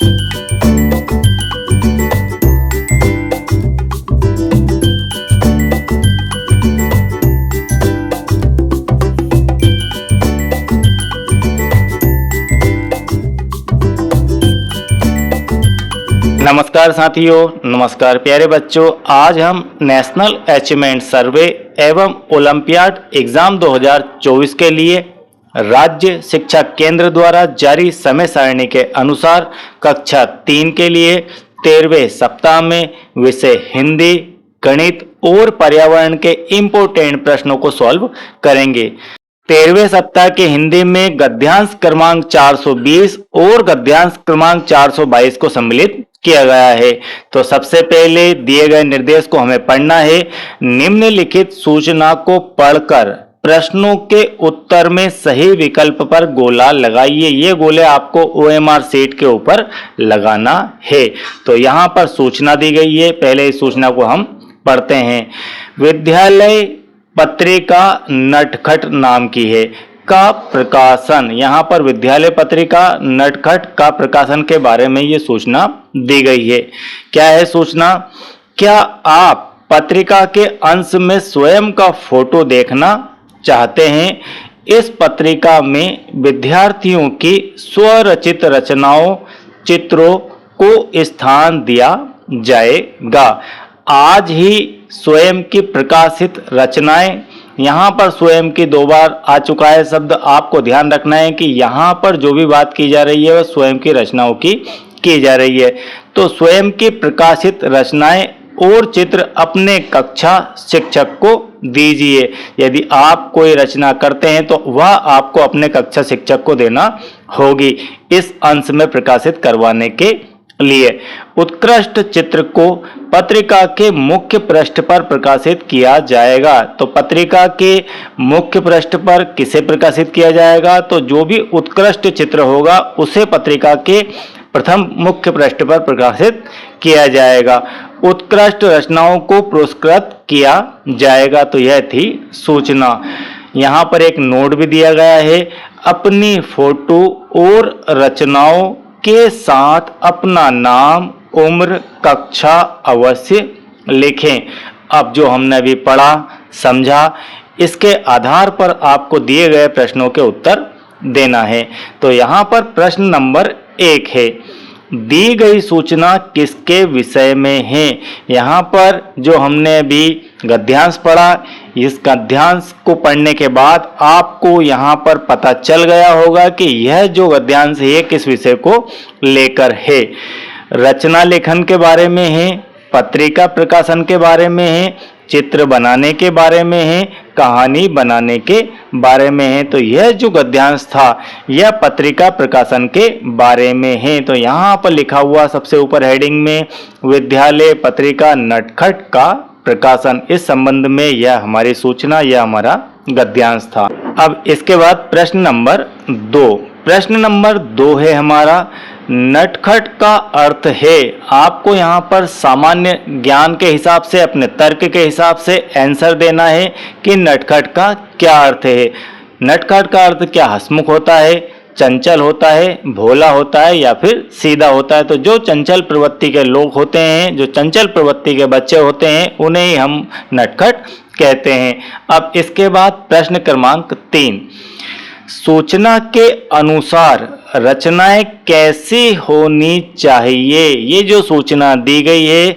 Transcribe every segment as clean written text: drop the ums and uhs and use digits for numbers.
नमस्कार साथियों, नमस्कार प्यारे बच्चों। आज हम नेशनल अचीवमेंट सर्वे एवं ओलंपियाड एग्जाम 2024 के लिए राज्य शिक्षा केंद्र द्वारा जारी समय सारणी के अनुसार कक्षा 3 के लिए 13वें सप्ताह में विषय हिंदी, गणित और पर्यावरण के इम्पोर्टेंट प्रश्नों को सॉल्व करेंगे। 13वें सप्ताह के हिंदी में गद्यांश क्रमांक 420 और गद्यांश क्रमांक 422 को सम्मिलित किया गया है। तो सबसे पहले दिए गए निर्देश को हमें पढ़ना है। निम्नलिखित सूचना को पढ़कर प्रश्नों के उत्तर में सही विकल्प पर गोला लगाइए। ये गोले आपको OMR शीट के ऊपर लगाना है। तो यहाँ पर सूचना दी गई है, पहले इस सूचना को हम पढ़ते हैं। विद्यालय पत्रिका नटखट नाम की है का प्रकाशन, यहाँ पर विद्यालय पत्रिका नटखट का प्रकाशन के बारे में ये सूचना दी गई है। क्या है सूचना? क्या आप पत्रिका के अंश में स्वयं का फोटो देखना चाहते हैं? इस पत्रिका में विद्यार्थियों की स्वरचित रचनाओं, चित्रों को स्थान दिया जाएगा। आज ही स्वयं की प्रकाशित रचनाएं, यहाँ पर स्वयं की 2 बार आ चुका है शब्द। आपको ध्यान रखना है कि यहाँ पर जो भी बात की जा रही है वह स्वयं की रचनाओं की जा रही है। तो स्वयं की प्रकाशित रचनाएं और चित्र अपने कक्षा शिक्षक को दीजिए। यदि आप कोई रचना करते हैं तो वह आपको अपने कक्षा शिक्षक को देना होगी इस अंश में प्रकाशित करवाने के लिए। उत्कृष्ट चित्र को पत्रिका के मुख्य पृष्ठ पर प्रकाशित किया जाएगा। तो पत्रिका के मुख्य पृष्ठ पर किसे प्रकाशित किया जाएगा? तो जो भी उत्कृष्ट चित्र होगा उसे पत्रिका के प्रथम मुख्य पृष्ठ पर प्रकाशित किया जाएगा। उत्कृष्ट रचनाओं को पुरस्कृत किया जाएगा। तो यह थी सूचना। यहाँ पर एक नोट भी दिया गया है। अपनी फोटो और रचनाओं के साथ अपना नाम, उम्र, कक्षा अवश्य लिखें। अब जो हमने अभी पढ़ा समझा, इसके आधार पर आपको दिए गए प्रश्नों के उत्तर देना है। तो यहाँ पर प्रश्न नंबर 1 है, दी गई सूचना किसके विषय में है? यहाँ पर जो हमने अभी गद्यांश पढ़ा, इस गद्यांश को पढ़ने के बाद आपको यहाँ पर पता चल गया होगा कि यह जो गद्यांश है किस विषय को लेकर है। रचना लेखन के बारे में है, पत्रिका प्रकाशन के बारे में है, चित्र बनाने के बारे में है, कहानी बनाने के बारे में है। तो यह जो गद्यांश था यह पत्रिका प्रकाशन के बारे में है। तो यहाँ पर लिखा हुआ सबसे ऊपर हेडिंग में विद्यालय पत्रिका नटखट का प्रकाशन, इस संबंध में यह हमारी सूचना, यह हमारा गद्यांश था। अब इसके बाद प्रश्न नंबर 2। प्रश्न नंबर 2 है हमारा, नटखट का अर्थ है। आपको यहाँ पर सामान्य ज्ञान के हिसाब से, अपने तर्क के हिसाब से आंसर देना है कि नटखट का क्या अर्थ है। नटखट का अर्थ क्या हंसमुख होता है, चंचल होता है, भोला होता है या फिर सीधा होता है? तो जो चंचल प्रवृत्ति के लोग होते हैं, जो चंचल प्रवृत्ति के बच्चे होते हैं, उन्हें ही हम नटखट कहते हैं। अब इसके बाद प्रश्न क्रमांक 3, सूचना के अनुसार रचनाएं कैसी होनी चाहिए? ये जो सूचना दी गई है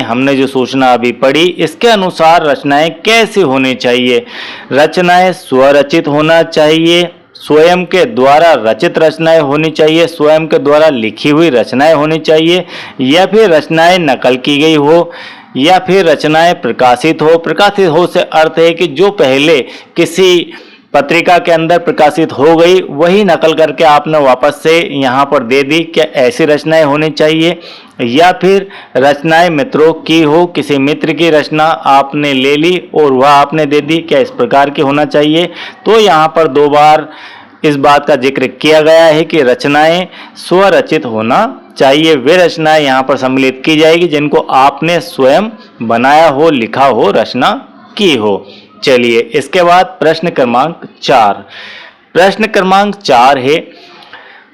हमने जो सूचना अभी पढ़ी, इसके अनुसार रचनाएं कैसी होनी चाहिए? रचनाएं स्वरचित होना चाहिए, स्वयं के द्वारा रचित रचनाएं होनी चाहिए, स्वयं के द्वारा लिखी हुई रचनाएं होनी चाहिए, या फिर रचनाएं नकल की गई हो, या फिर रचनाएं प्रकाशित हो। प्रकाशित हो से अर्थ है कि जो पहले किसी पत्रिका के अंदर प्रकाशित हो गई वही नकल करके आपने वापस से यहाँ पर दे दी। क्या ऐसी रचनाएं होनी चाहिए? या फिर रचनाएं मित्रों की हो, किसी मित्र की रचना आपने ले ली और वह आपने दे दी, क्या इस प्रकार की होना चाहिए? तो यहाँ पर 2 बार इस बात का जिक्र किया गया है कि रचनाएं स्वरचित होना चाहिए। वे रचनाएं यहाँ पर सम्मिलित की जाएगी जिनको आपने स्वयं बनाया हो, लिखा हो, रचना की हो। चलिए इसके बाद प्रश्न क्रमांक 4। प्रश्न क्रमांक 4 है,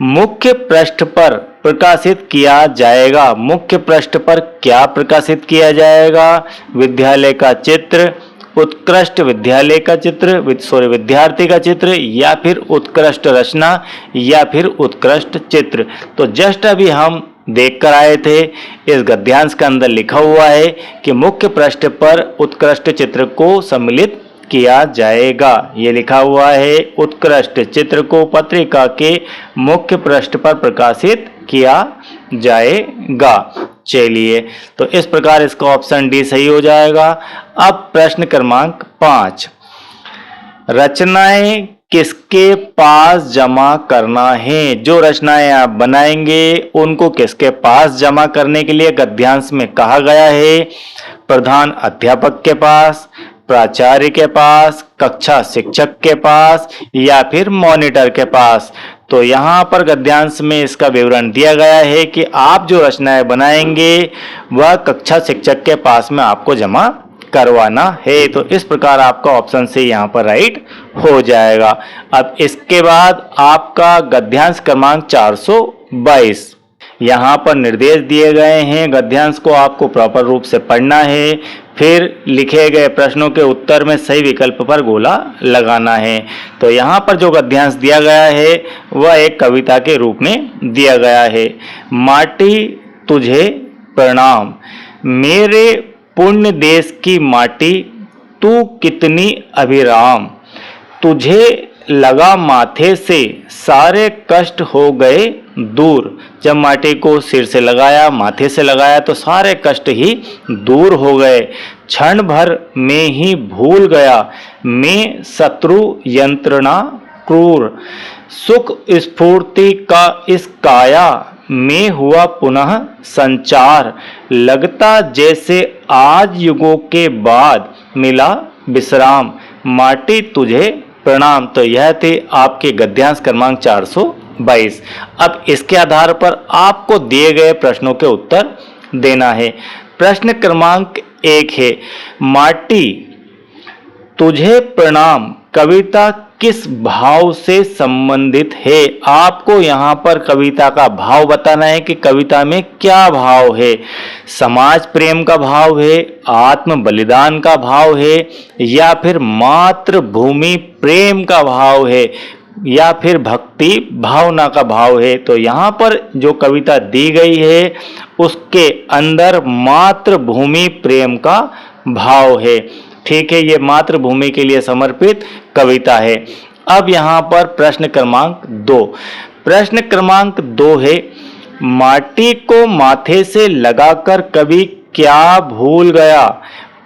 मुख्य पृष्ठ पर प्रकाशित किया जाएगा। मुख्य पृष्ठ पर क्या प्रकाशित किया जाएगा? विद्यालय का चित्र, उत्कृष्ट विद्यालय का चित्र, विद्यार्थी का चित्र, या फिर उत्कृष्ट रचना, या फिर उत्कृष्ट चित्र। तो जस्ट अभी हम देख कर आए थे, इस गद्यांश के अंदर लिखा हुआ है कि मुख्य पृष्ठ पर उत्कृष्ट चित्र को सम्मिलित किया जाएगा। ये लिखा हुआ है, उत्कृष्ट चित्र को पत्रिका के मुख्य पृष्ठ पर प्रकाशित किया जाएगा। चलिए, तो इस प्रकार इसका ऑप्शन डी सही हो जाएगा। अब प्रश्न क्रमांक 5, रचनाएं किसके पास जमा करना है? जो रचनाएं आप बनाएंगे उनको किसके पास जमा करने के लिए गद्यांश में कहा गया है? प्रधान अध्यापक के पास, प्राचार्य के पास, कक्षा शिक्षक के पास, या फिर मॉनिटर के पास। तो यहाँ पर गद्यांश में इसका विवरण दिया गया है कि आप जो रचनाएं बनाएंगे वह कक्षा शिक्षक के पास में आपको जमा करवाना है। तो इस प्रकार आपका ऑप्शन से यहाँ पर राइट हो जाएगा। अब इसके बाद आपका गद्यांश क्रमांक 422, यहाँ पर निर्देश दिए गए हैं। गद्यांश को आपको प्रॉपर रूप से पढ़ना है, फिर लिखे गए प्रश्नों के उत्तर में सही विकल्प पर गोला लगाना है। तो यहाँ पर जो गद्यांश दिया गया है वह एक कविता के रूप में दिया गया है। माटी तुझे प्रणाम, मेरे पुण्य देश की माटी तू कितनी अभिराम, तुझे लगा माथे से सारे कष्ट हो गए दूर। जब माटी को सिर से लगाया, माथे से लगाया तो सारे कष्ट ही दूर हो गए। क्षण भर में ही भूल गया मैं शत्रु यंत्रणा क्रूर, सुख स्फूर्ति का इस काया में हुआ पुनः संचार, लगता जैसे आज युगों के बाद मिला विश्राम, माटी तुझे प्रणाम। तो यह थे आपके गद्यांश क्रमांक 422। अब इसके आधार पर आपको दिए गए प्रश्नों के उत्तर देना है। प्रश्न क्रमांक 1 है, माटी तुझे प्रणाम कविता किस भाव से संबंधित है? आपको यहाँ पर कविता का भाव बताना है कि कविता में क्या भाव है। समाज प्रेम का भाव है, आत्म बलिदान का भाव है, या फिर मातृभूमि प्रेम का भाव है, या फिर भक्ति भावना का भाव है। तो यहाँ पर जो कविता दी गई है उसके अंदर मातृभूमि प्रेम का भाव है। ठीक है, ये मातृभूमि के लिए समर्पित कविता है। अब यहाँ पर प्रश्न क्रमांक 2, प्रश्न क्रमांक 2 है, माटी को माथे से लगाकर कवि क्या भूल गया?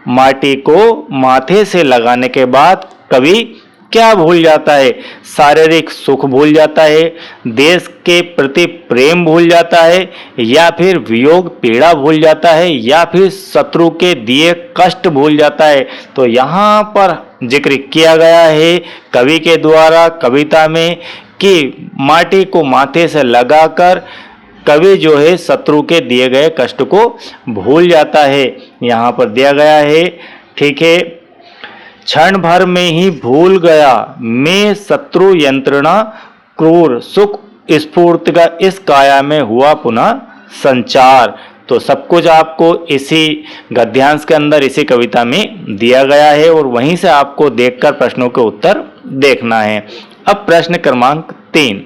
माटी को माथे से लगाने के बाद कवि क्या भूल जाता है? शारीरिक सुख भूल जाता है, देश के प्रति प्रेम भूल जाता है, या फिर वियोग पीड़ा भूल जाता है, या फिर शत्रु के दिए कष्ट भूल जाता है। तो यहाँ पर जिक्र किया गया है कवि के द्वारा कविता में कि माटी को माथे से लगाकर कवि जो है शत्रु के दिए गए कष्ट को भूल जाता है। यहाँ पर दिया गया है, ठीक है, क्षण भर में ही भूल गया मैं शत्रु यंत्रणा क्रूर, सुख स्फूर्ति का इस काया में हुआ पुनः संचार। तो सब कुछ आपको इसी गद्यांश के अंदर इसी कविता में दिया गया है और वहीं से आपको देखकर प्रश्नों के उत्तर देखना है। अब प्रश्न क्रमांक 3,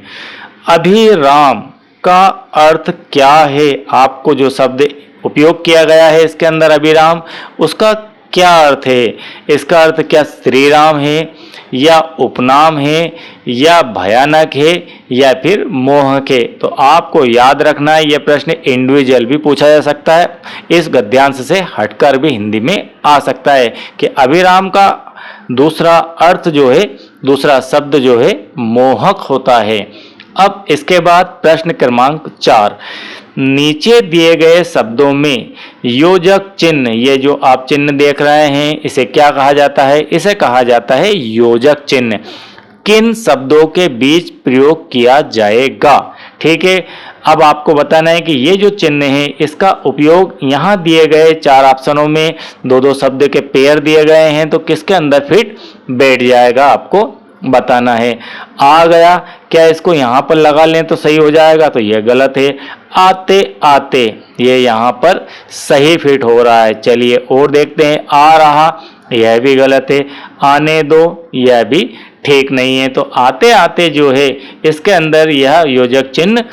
अभिराम का अर्थ क्या है? आपको जो शब्द उपयोग किया गया है इसके अंदर अभिराम, उसका क्या अर्थ है? इसका अर्थ क्या श्री राम है, या उपनाम है, या भयानक है, या फिर मोहक है? तो आपको याद रखना है, यह प्रश्न इंडिविजुअल भी पूछा जा सकता है, इस गद्यांश से हटकर भी हिंदी में आ सकता है कि अभिराम का दूसरा अर्थ जो है, दूसरा शब्द जो है मोहक होता है। अब इसके बाद प्रश्न क्रमांक 4, नीचे दिए गए शब्दों में योजक चिन्ह, ये जो आप चिन्ह देख रहे हैं इसे क्या कहा जाता है? इसे कहा जाता है योजक चिन्ह। किन शब्दों के बीच प्रयोग किया जाएगा? ठीक है, अब आपको बताना है कि ये जो चिन्ह है इसका उपयोग यहाँ दिए गए 4 ऑप्शनों में 2-2 शब्द के पेयर दिए गए हैं, तो किसके अंदर फिट बैठ जाएगा आपको बताना है। आ गया, क्या इसको यहाँ पर लगा लें तो सही हो जाएगा? तो यह गलत है। आते आते, ये यहाँ पर सही फिट हो रहा है। चलिए और देखते हैं। आ रहा, यह भी गलत है। आने दो, यह भी ठीक नहीं है। तो आते आते जो है इसके अंदर यह योजक चिन्ह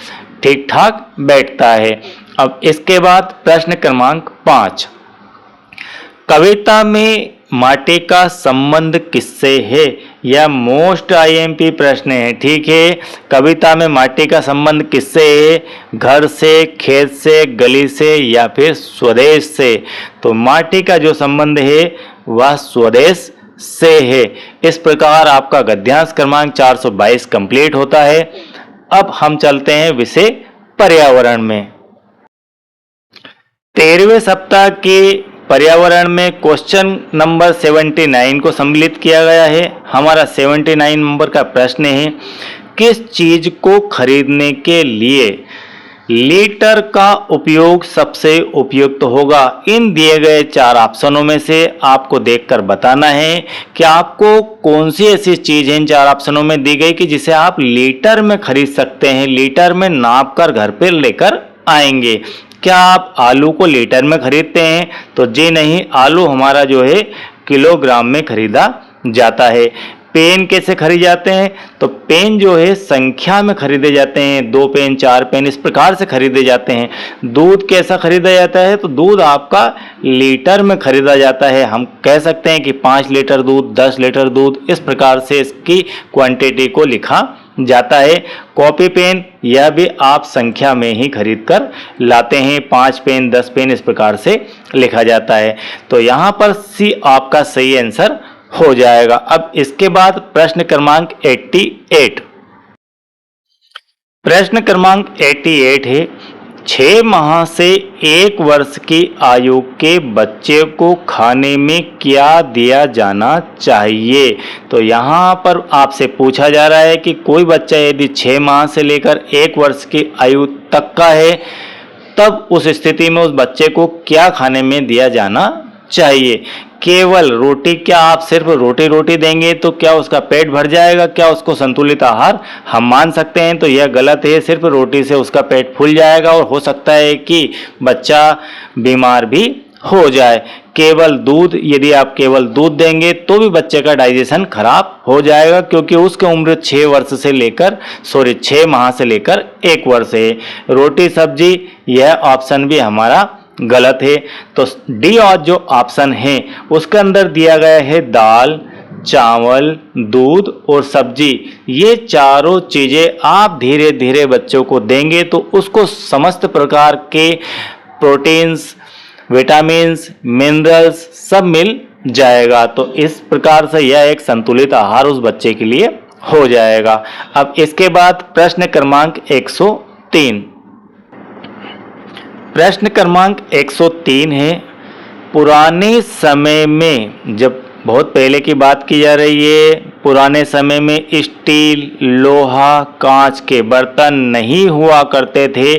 ठीक ठाक बैठता है। अब इसके बाद प्रश्न क्रमांक 5, कविता में माटी का संबंध किससे है? यह मोस्ट आईएमपी प्रश्न है। ठीक है, कविता में माटी का संबंध किससे है? घर से, खेत से, गली से या फिर स्वदेश से? तो माटी का जो संबंध है वह स्वदेश से है। इस प्रकार आपका गद्यांश क्रमांक 422 कंप्लीट होता है। अब हम चलते हैं विषय पर्यावरण में। 13वें सप्ताह के पर्यावरण में क्वेश्चन नंबर 79 को सम्मिलित किया गया है। हमारा 79 नंबर का प्रश्न है, किस चीज को खरीदने के लिए लीटर का उपयोग सबसे उपयुक्त होगा? इन दिए गए 4 ऑप्शनों में से आपको देखकर बताना है कि आपको कौन सी ऐसी चीज है इन 4 ऑप्शनों में दी गई कि जिसे आप लीटर में खरीद सकते हैं, लीटर में नाप कर घर पे लेकर आएंगे। क्या आप आलू को लीटर में खरीदते हैं? तो जी नहीं, आलू हमारा जो है किलोग्राम में खरीदा जाता है। पेन कैसे खरीदे जाते हैं? तो पेन जो है संख्या में खरीदे जाते हैं, 2 पेन 4 पेन इस प्रकार से खरीदे जाते हैं। दूध कैसा खरीदा जाता है? तो दूध आपका लीटर में खरीदा जाता है। हम कह सकते हैं कि 5 लीटर दूध, 10 लीटर दूध, इस प्रकार से इसकी क्वांटिटी को लिखा जाता है। कॉपी पेन, यह भी आप संख्या में ही खरीद कर लाते हैं, 5 पेन 10 पेन इस प्रकार से लिखा जाता है। तो यहाँ पर सी आपका सही आंसर हो जाएगा। अब इसके बाद प्रश्न क्रमांक 88, प्रश्न क्रमांक 88 है, 6 माह से 1 वर्ष की आयु के बच्चे को खाने में क्या दिया जाना चाहिए? तो यहाँ पर आपसे पूछा जा रहा है कि कोई बच्चा यदि 6 माह से लेकर 1 वर्ष की आयु तक का है, तब उस स्थिति में उस बच्चे को क्या खाने में दिया जाना चाहिए? केवल रोटी, क्या आप सिर्फ रोटी देंगे तो क्या उसका पेट भर जाएगा? क्या उसको संतुलित आहार हम मान सकते हैं? तो यह गलत है। सिर्फ रोटी से उसका पेट फूल जाएगा और हो सकता है कि बच्चा बीमार भी हो जाए। केवल दूध, यदि आप केवल दूध देंगे तो भी बच्चे का डाइजेशन खराब हो जाएगा, क्योंकि उसकी उम्र 6 माह से लेकर 1 वर्ष है। रोटी सब्जी, यह ऑप्शन भी हमारा गलत है। तो डी और जो ऑप्शन है उसके अंदर दिया गया है दाल, चावल, दूध और सब्जी। ये चारों चीजें आप धीरे धीरे बच्चों को देंगे तो उसको समस्त प्रकार के प्रोटीन्स, विटामिन्स, मिनरल्स सब मिल जाएगा। तो इस प्रकार से यह एक संतुलित आहार उस बच्चे के लिए हो जाएगा। अब इसके बाद प्रश्न क्रमांक 103, प्रश्न क्रमांक 103 है, पुराने समय में, जब बहुत पहले की बात की जा रही है, पुराने समय में स्टील, लोहा, कांच के बर्तन नहीं हुआ करते थे,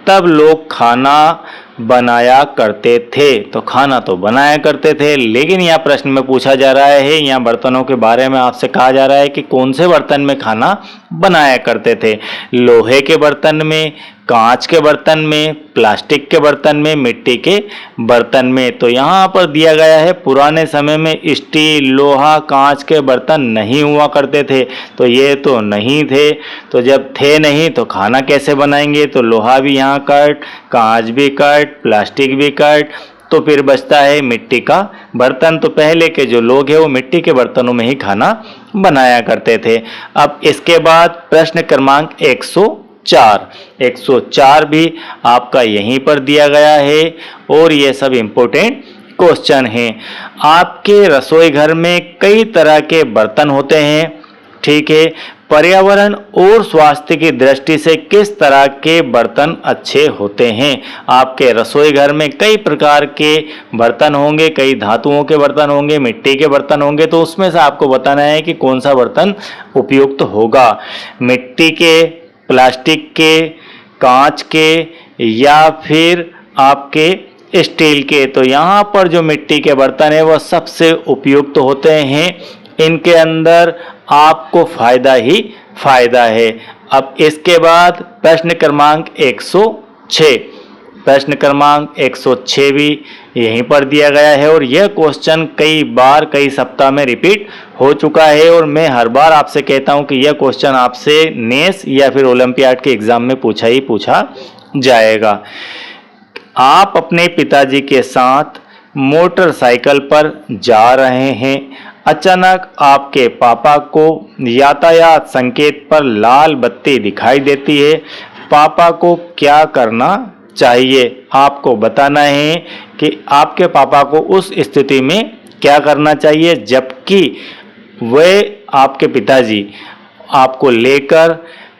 तब लोग खाना बनाया करते थे। तो खाना तो बनाया करते थे, लेकिन यहाँ प्रश्न में पूछा जा रहा है, यहाँ बर्तनों के बारे में आपसे कहा जा रहा है कि कौन से बर्तन में खाना बनाया करते थे। लोहे के बर्तन में, कांच के बर्तन में, प्लास्टिक के बर्तन में, मिट्टी के बर्तन में। तो यहाँ पर दिया गया है पुराने समय में स्टील, लोहा, कांच के बर्तन नहीं हुआ करते थे। तो ये तो नहीं थे, तो जब थे नहीं तो खाना कैसे बनाएंगे? तो लोहा भी यहाँ कट, कांच भी कट, प्लास्टिक भी कट, तो फिर बचता है मिट्टी का बर्तन। तो पहले के जो लोग हैं वो मिट्टी के बर्तनों में ही खाना बनाया करते थे। अब इसके बाद प्रश्न क्रमांक 104 भी आपका यहीं पर दिया गया है और ये सब इम्पोर्टेंट क्वेश्चन हैं। आपके रसोई घर में कई तरह के बर्तन होते हैं, ठीक है। पर्यावरण और स्वास्थ्य की दृष्टि से किस तरह के बर्तन अच्छे होते हैं? आपके रसोई घर में कई प्रकार के बर्तन होंगे, कई धातुओं के बर्तन होंगे, मिट्टी के बर्तन होंगे, तो उसमें से आपको बताना है कि कौन सा बर्तन उपयुक्त होगा। मिट्टी के, प्लास्टिक के, कांच के या फिर आपके स्टील के। तो यहाँ पर जो मिट्टी के बर्तन है वह सबसे उपयुक्त होते हैं इनके अंदर आपको फायदा ही फायदा है। अब इसके बाद प्रश्न क्रमांक 106, प्रश्न क्रमांक 106 भी यहीं पर दिया गया है और यह क्वेश्चन कई बार कई सप्ताह में रिपीट हो चुका है और मैं हर बार आपसे कहता हूं कि यह क्वेश्चन आपसे नेस या फिर ओलंपियाड के एग्जाम में पूछा जाएगा। आप अपने पिताजी के साथ मोटरसाइकिल पर जा रहे हैं, अचानक आपके पापा को यातायात संकेत पर लाल बत्ती दिखाई देती है। पापा को क्या करना चाहिए? आपको बताना है कि आपके पापा को उस स्थिति में क्या करना चाहिए, जबकि वे आपके पिताजी आपको लेकर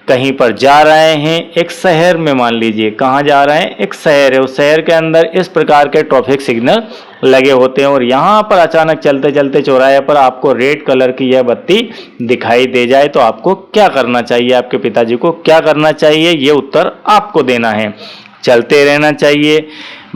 कहीं पर जा रहे हैं, एक शहर में। मान लीजिए कहाँ जा रहे हैं, एक शहर है, उस शहर के अंदर इस प्रकार के ट्रैफिक सिग्नल लगे होते हैं और यहाँ पर अचानक चलते चलते चौराहे पर आपको रेड कलर की यह बत्ती दिखाई दे जाए तो आपको क्या करना चाहिए? आपके पिताजी को क्या करना चाहिए, ये उत्तर आपको देना है। चलते रहना चाहिए,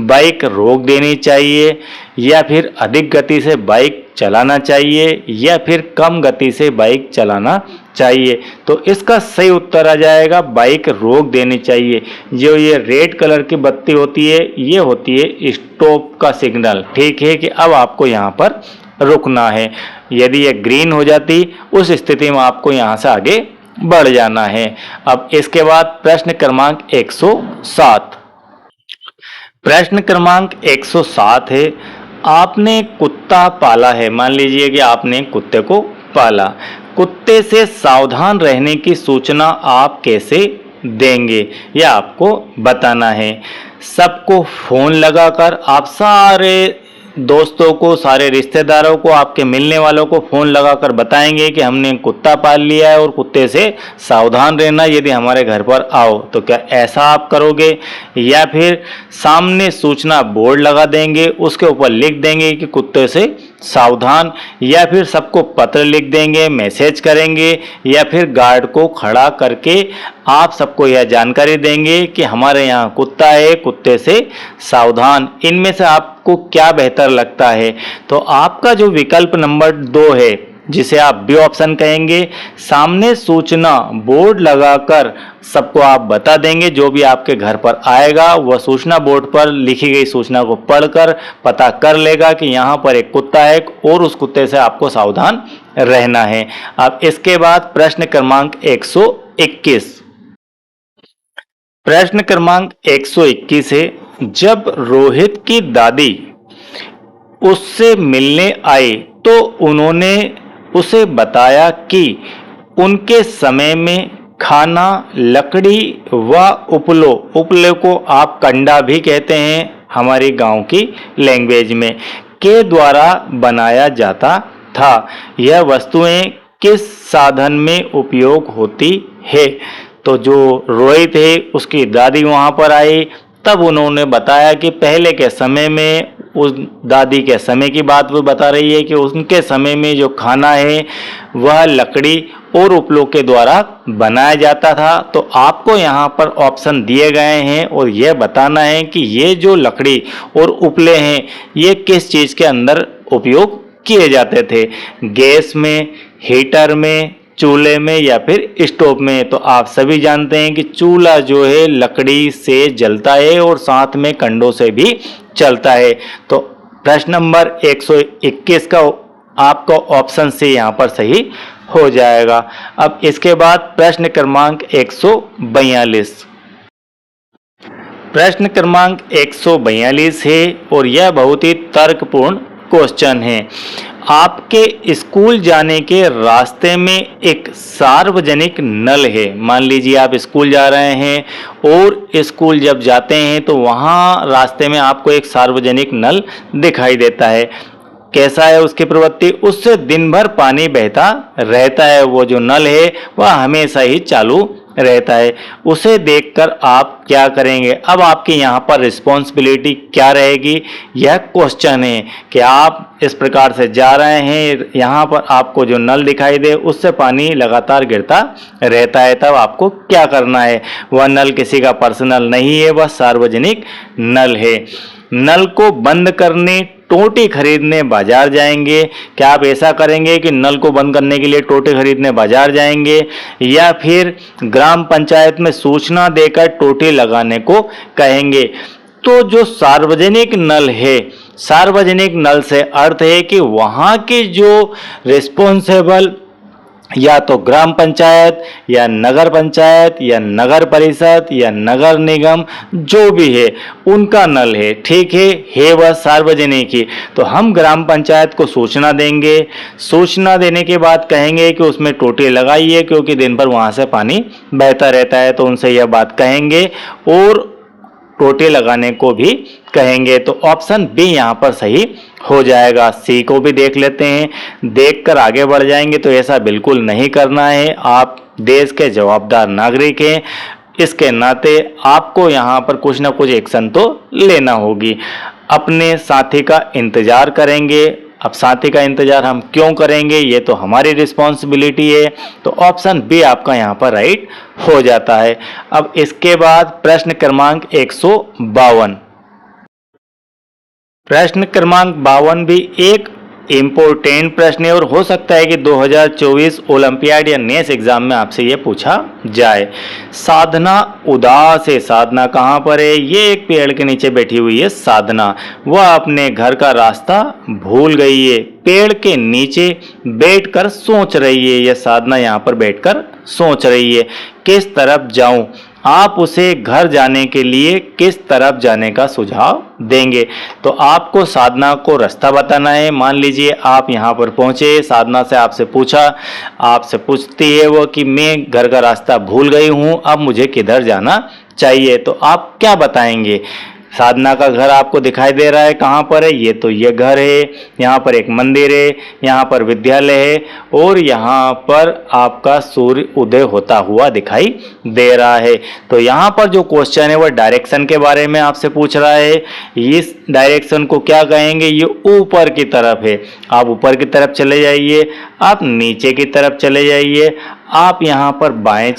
बाइक रोक देनी चाहिए, या फिर अधिक गति से बाइक चलाना चाहिए, या फिर कम गति से बाइक चलाना चाहिए। तो इसका सही उत्तर आ जाएगा बाइक रोक देनी चाहिए। जो ये रेड कलर की बत्ती होती है, ये होती है स्टॉप का सिग्नल। ठीक है कि अब आपको यहाँ पर रुकना है। यदि ये ग्रीन हो जाती, उस स्थिति में आपको यहाँ से आगे बढ़ जाना है। अब इसके बाद प्रश्न क्रमांक 107, प्रश्न क्रमांक 107 है, आपने कुत्ता पाला है। मान लीजिए कि आपने कुत्ते को पाला, कुत्ते से सावधान रहने की सूचना आप कैसे देंगे, यह आपको बताना है। सबको फोन लगाकर आप सारे दोस्तों को, सारे रिश्तेदारों को, आपके मिलने वालों को फोन लगाकर बताएंगे कि हमने कुत्ता पाल लिया है और कुत्ते से सावधान रहना यदि हमारे घर पर आओ। तो क्या ऐसा आप करोगे? या फिर सामने सूचना बोर्ड लगा देंगे, उसके ऊपर लिख देंगे कि कुत्ते से सावधान, या फिर सबको पत्र लिख देंगे, मैसेज करेंगे, या फिर गार्ड को खड़ा करके आप सबको यह जानकारी देंगे कि हमारे यहाँ कुत्ता है, कुत्ते से सावधान। इनमें से आपको क्या बेहतर लगता है? तो आपका जो विकल्प नंबर 2 है, जिसे आप बी ऑप्शन कहेंगे, सामने सूचना बोर्ड लगाकर सबको आप बता देंगे, जो भी आपके घर पर आएगा वह सूचना बोर्ड पर लिखी गई सूचना को पढ़कर पता कर लेगा कि यहाँ पर एक कुत्ता है और उस कुत्ते से आपको सावधान रहना है। अब इसके बाद प्रश्न क्रमांक 121, प्रश्न क्रमांक 121 है, जब रोहित की दादी उससे मिलने आई तो उन्होंने उसे बताया कि उनके समय में खाना लकड़ी व उपले को आप कंडा भी कहते हैं हमारे गांव की लैंग्वेज में, के द्वारा बनाया जाता था। यह वस्तुएं किस साधन में उपयोग होती है? तो जो रोहित है उसकी दादी वहां पर आई, तब उन्होंने बताया कि पहले के समय में, उस दादी के समय की बात वो बता रही है कि उनके समय में जो खाना है वह लकड़ी और उपलों के द्वारा बनाया जाता था। तो आपको यहाँ पर ऑप्शन दिए गए हैं और यह बताना है कि ये जो लकड़ी और उपले हैं ये किस चीज़ के अंदर उपयोग किए जाते थे, गैस में, हीटर में, चूल्हे में या फिर स्टोव में। तो आप सभी जानते हैं कि चूल्हा जो है लकड़ी से जलता है और साथ में कंडों से भी चलता है। तो प्रश्न नंबर 121 का आपका ऑप्शन से यहाँ पर सही हो जाएगा। अब इसके बाद प्रश्न क्रमांक 142, प्रश्न क्रमांक 142 है और यह बहुत ही तर्कपूर्ण क्वेश्चन है। आपके स्कूल जाने के रास्ते में एक सार्वजनिक नल है। मान लीजिए आप स्कूल जा रहे हैं और स्कूल जब जाते हैं तो वहाँ रास्ते में आपको एक सार्वजनिक नल दिखाई देता है। कैसा है उसकी प्रवृत्ति? उससे दिन भर पानी बहता रहता है। वो जो नल है वह हमेशा ही चालू रहता है। उसे देखकर आप क्या करेंगे? अब आपकी यहाँ पर रिस्पॉन्सिबिलिटी क्या रहेगी, यह क्वेश्चन है कि आप इस प्रकार से जा रहे हैं, यहाँ पर आपको जो नल दिखाई दे उससे पानी लगातार गिरता रहता है, तब आपको क्या करना है? वह नल किसी का पर्सनल नहीं है, वह सार्वजनिक नल है। नल को बंद करने, टोटी खरीदने बाजार जाएंगे? क्या आप ऐसा करेंगे कि नल को बंद करने के लिए टोटी खरीदने बाजार जाएंगे, या फिर ग्राम पंचायत में सूचना देकर टोटी लगाने को कहेंगे? तो जो सार्वजनिक नल है, सार्वजनिक नल से अर्थ है कि वहाँ के जो रिस्पॉन्सिबल या तो ग्राम पंचायत या नगर पंचायत या नगर परिषद या नगर निगम जो भी है उनका नल है, ठीक है वह सार्वजनिक ही। तो हम ग्राम पंचायत को सूचना देंगे, सूचना देने के बाद कहेंगे कि उसमें टोटी लगाइए, क्योंकि दिन भर वहाँ से पानी बहता रहता है, तो उनसे यह बात कहेंगे और टोटी लगाने को भी कहेंगे। तो ऑप्शन बी यहाँ पर सही हो जाएगा। सी को भी देख लेते हैं, देखकर आगे बढ़ जाएंगे तो ऐसा बिल्कुल नहीं करना है। आप देश के जवाबदार नागरिक हैं, इसके नाते आपको यहाँ पर कुछ ना कुछ एक्शन तो लेना होगी। अपने साथी का इंतजार करेंगे। अब साथी का इंतजार हम क्यों करेंगे, ये तो हमारी रिस्पॉन्सिबिलिटी है। तो ऑप्शन बी आपका यहाँ पर राइट हो जाता है। अब इसके बाद प्रश्न क्रमांक 152। प्रश्न क्रमांक 52 भी एक इम्पोर्टेंट प्रश्न है और हो सकता है कि 2024 ओलंपियाड या नेस एग्जाम में आपसे ये पूछा जाए। साधना उदास है। साधना कहाँ पर है? ये एक पेड़ के नीचे बैठी हुई है साधना। वह अपने घर का रास्ता भूल गई है। पेड़ के नीचे बैठकर सोच रही है। यह साधना यहाँ पर बैठकर सोच रही है किस तरफ जाऊं। आप उसे घर जाने के लिए किस तरफ जाने का सुझाव देंगे? तो आपको साधना को रास्ता बताना है। मान लीजिए आप यहाँ पर पहुँचे, साधना से आपसे पूछा, आपसे पूछती है वो कि मैं घर का रास्ता भूल गई हूँ, अब मुझे किधर जाना चाहिए? तो आप क्या बताएंगे? साधना का घर आपको दिखाई दे रहा है, कहाँ पर है? ये तो ये घर है, यहाँ पर एक मंदिर है, यहाँ पर विद्यालय है और यहाँ पर आपका सूर्य उदय होता हुआ दिखाई दे रहा है। तो यहाँ पर जो क्वेश्चन है वह डायरेक्शन के बारे में आपसे पूछ रहा है। इस डायरेक्शन को क्या कहेंगे? ये ऊपर की तरफ है। आप ऊपर की तरफ चले जाइए, आप नीचे की तरफ चले जाइए, आप यहाँ पर दाएं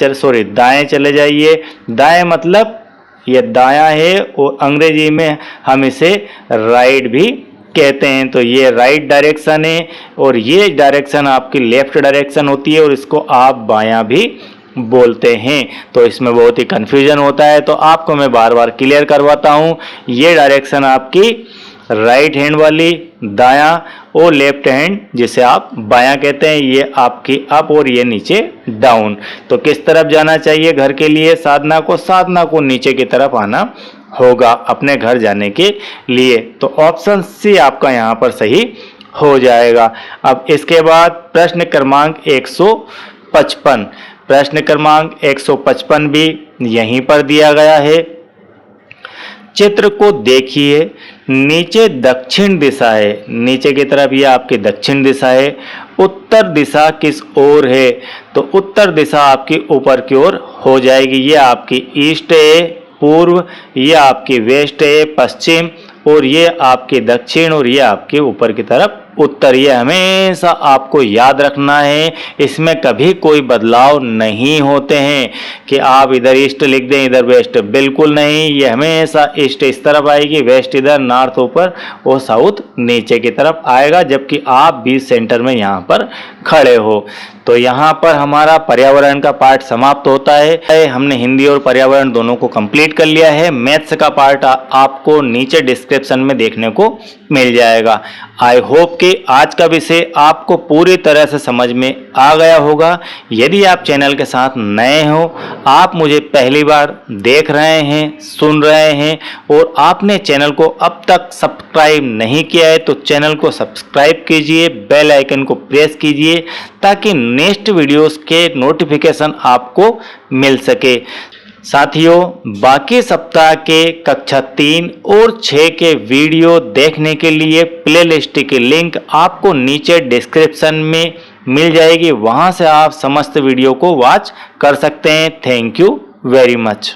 चले जाइए। दाएं मतलब ये दायां है और अंग्रेजी में हम इसे राइट भी कहते हैं। तो ये राइट डायरेक्शन है और ये डायरेक्शन आपकी लेफ्ट डायरेक्शन होती है और इसको आप बायां भी बोलते हैं। तो इसमें बहुत ही कंफ्यूजन होता है, तो आपको मैं बार बार क्लियर करवाता हूँ। ये डायरेक्शन आपकी राइट हैंड वाली दायां और लेफ्ट हैंड जिसे आप बायां कहते हैं, ये आपकी अप और ये नीचे डाउन। तो किस तरफ जाना चाहिए घर के लिए साधना को? साधना को नीचे की तरफ आना होगा अपने घर जाने के लिए। तो ऑप्शन सी आपका यहाँ पर सही हो जाएगा। अब इसके बाद प्रश्न क्रमांक 155। प्रश्न क्रमांक 155 भी यहीं पर दिया गया है। चित्र को देखिए, नीचे दक्षिण दिशा है, नीचे की तरफ ये आपकी दक्षिण दिशा है। उत्तर दिशा किस ओर है? तो उत्तर दिशा आपकी ऊपर की ओर हो जाएगी। ये आपकी ईस्ट है पूर्व, ये आपकी वेस्ट है पश्चिम, और ये आपके दक्षिण और ये आपके ऊपर की तरफ उत्तर। ये हमेशा आपको याद रखना है, इसमें कभी कोई बदलाव नहीं होते हैं कि आप इधर ईस्ट लिख दें इधर वेस्ट, बिल्कुल नहीं। ये हमेशा ईस्ट इस तरफ आएगी, वेस्ट इधर, नॉर्थ ऊपर और साउथ नीचे की तरफ आएगा, जबकि आप भी सेंटर में यहाँ पर खड़े हो। तो यहाँ पर हमारा पर्यावरण का पार्ट समाप्त होता है। हमने हिंदी और पर्यावरण दोनों को कंप्लीट कर लिया है। मैथ्स का पार्ट आपको नीचे डिस्क्रिप्शन में देखने को मिल जाएगा। आई होप कि आज का विषय आपको पूरी तरह से समझ में आ गया होगा। यदि आप चैनल के साथ नए हो, आप मुझे पहली बार देख रहे हैं, सुन रहे हैं और आपने चैनल को अब तक सब्सक्राइब नहीं किया है, तो चैनल को सब्सक्राइब कीजिए, बेल आइकन को प्रेस कीजिए ताकि नेक्स्ट वीडियोस के नोटिफिकेशन आपको मिल सके। साथियों, बाकी सप्ताह के कक्षा 3 और 6 के वीडियो देखने के लिए प्लेलिस्ट की लिंक आपको नीचे डिस्क्रिप्शन में मिल जाएगी, वहां से आप समस्त वीडियो को वॉच कर सकते हैं। Thank you very much.